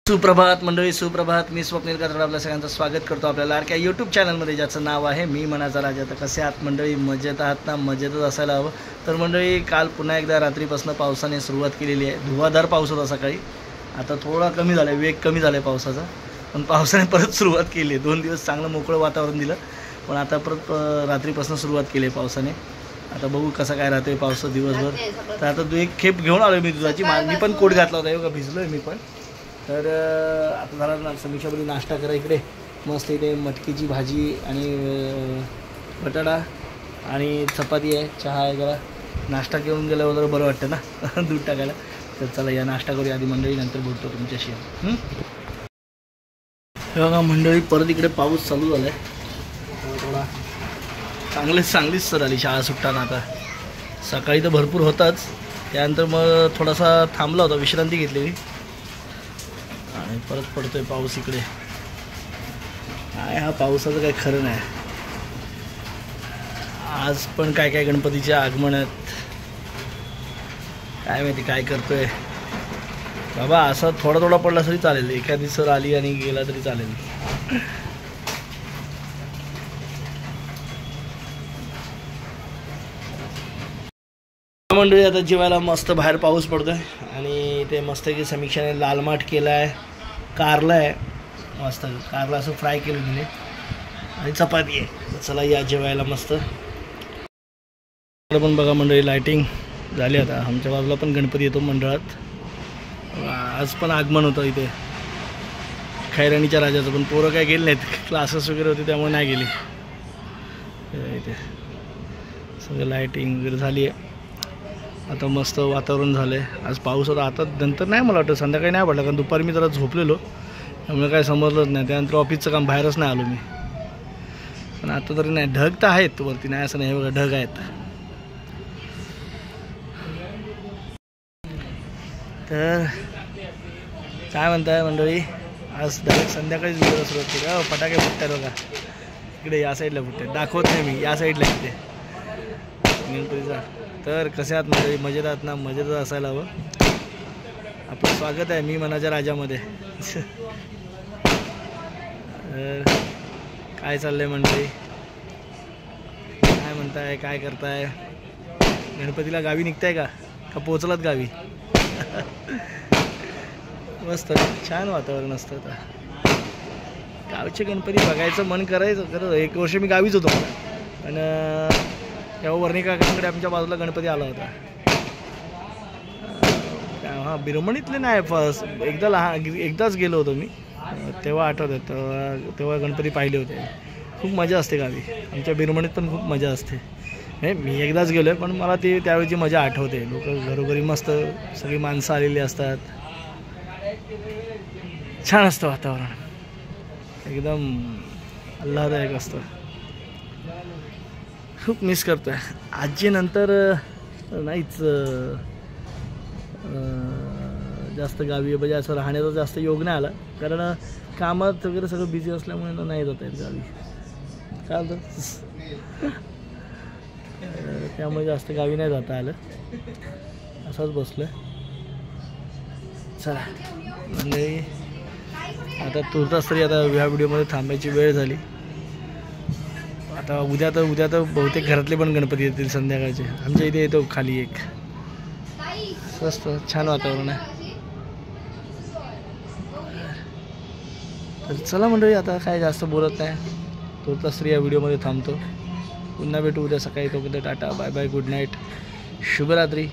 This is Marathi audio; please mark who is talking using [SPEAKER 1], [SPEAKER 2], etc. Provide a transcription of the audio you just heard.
[SPEAKER 1] सुप्रभात मंडळी, सुप्रभात. मी स्वप्नील कात्रड आपल्या सगळ्यांचं स्वागत करतो आपल्या लाडक्या यूट्यूब चॅनलमध्ये, ज्याचं नाव आहे मी मनाचा राजा. तर कसे आहात मंडळी? मजेत आहात ना? मजेतच असायला हवं. तर मंडळी, काल पुन्हा एकदा रात्रीपासून पावसाने सुरुवात केलेली आहे. धुवाधार पाऊस होता सकाळी, आता थोडा कमी झाला आहे, वेग कमी झाला आहे पावसाचा. पण पावसाने परत सुरुवात केली आहे. 2 दिवस चांगलं मोकळं वातावरण दिलं, पण आता परत रात्रीपासून सुरुवात केली आहे पावसाने. आता बघू कसं काय राहते पावसा दिवसभर. तर आता एक खेप घेऊन आलो मी दुधाची. मी पण कोट घातला होता, बघा भिजलो आहे मी पण. तर आता झाला ना समीक्षामध्ये नाश्ता करा. इकडे मस्त इथे मटकीची भाजी आणि बटाटा आणि चपाती आहे, चहा आहे. जरा नाश्ता घेऊन गेल्यावर जरा बरं वाटतं ना दूध टाकायला. तर चला या नाश्ता करूया आधी मंडळी, नंतर बोलतो तुमच्याशी. हे बघा मंडळी, परत इकडे पाऊस चालू झाला आहे. थोडा चांगलीच सर आली शाळा सुटताना. आता सकाळी तर भरपूर होताच, त्यानंतर मग थोडासा थांबला होता, विश्रांती घेतलेली आणि परत पडतोय पाऊस इकडे. काय हा पावसाचं काही खरं नाही. आज पण काय गणपतीचे आगमन आहेत, काय माहिती काय करतोय बाबा. असं थोडा पडला तरी चालेल, एखादी सर आली आणि गेला तरी चालेल. मंडळी, आता जेवायला मस्त बाहेर पाऊस पडतोय आणि ते मस्त की समीक्षाने लाल माठ केला आहे, कारला आहे, मस्त कारला असं फ्राय केलं तिने, आणि चपाती आहे. चला या जेवायला मस्त. पण बघा मंडळी, लायटिंग झाली. आता आमच्या बाजूला पण गणपती येतो मंडळात. आज पण आगमन होतं इथे खैराणीच्या राजाचं, पण पोरं काय गेले नाहीत, क्लासेस वगैरे होते त्यामुळे नाही गेली. इथे सगळं लायटिंग वगैरे झाली आहे. आता मस्त वातावरण झालं आहे. आज पाऊस होता, आता नंतर नाही, मला वाटतं संध्याकाळी नाही पडला, कारण दुपारी मी जरा झोपलेलो त्यामुळे काय समजलंच नाही. त्यानंतर ऑफिसचं काम, बाहेरच नाही आलो मी. पण आता तरी नाही, ढग तर आहेत वरती, नाही असं नाही, बघा ढग आहेत. तर काय म्हणताय मंडळी, आज डायरेक्ट संध्याकाळीच व्हिडिओला सुरुवात केली. फटाके फुटतात बघा इकडे, या साईडला फुटतात, दाखवत नाही मी, या साईडला इथे गणपतीचा. तर कसे आहात मंडळी? मजेत आहात ना? मजेतच असायला हवं. आपलं स्वागत आहे मी मनाच्या राजामध्ये. काय चाललंय मंडळी? काय म्हणताय, काय करताय? गणपतीला गावी निघताय का पोचलात गावी? मस्त छान वातावरण असतं. आता गावचे गणपती बघायचं मन करायचं खरं. 1 वर्ष मी गावीच होतो, पण तेव्हा वर्णिकाकडे आमच्या बाजूला गणपती आला होता. हां, बिरमणीतले नाही, फर्स्ट एकदाच गेलो होतो मी, तेव्हा आठवतं. तेव्हा गणपती पाहिले होते. खूप मजा असते गावी, आमच्या बिरमणीत पण खूप मजा असते. नाही, मी एकदाच गेलो आहे, पण मला ती त्यावेळीची मजा आठवते. लोक घरोघरी मस्त सगळी माणसं आलेली असतात, छान असतं वातावरण, एकदम आल्हाददायक असतं. खूप मिस करतो आहे आजीनंतर. नाहीच जास्त गावी म्हणजे असं राहण्याचा जास्त योग नाही आला, कारण कामात वगैरे सगळं बिझी असल्यामुळे नाही जाता येत गावी. चालतं त्यामुळे जास्त गावी नाही जाता आलं, असंच बसलं. चला म्हणजे आता तुर्तास तरी आता ह्या व्हिडिओमध्ये थांबायची वेळ झाली. आता उद्या तर बहुतेक घरातले पण गणपती येतील संध्याकाळचे. आमच्या इथे येतो खाली एक, स्वस्त छान वातावरण आहे. तर चला मंडळी, आता काय जास्त बोलत नाही, तुर्तास तरी या व्हिडिओमध्ये थांबतो. पुन्हा भेटू उद्या सकाळी. तोपर्यंत ta ta, bye bye, good night, शुभरात्री.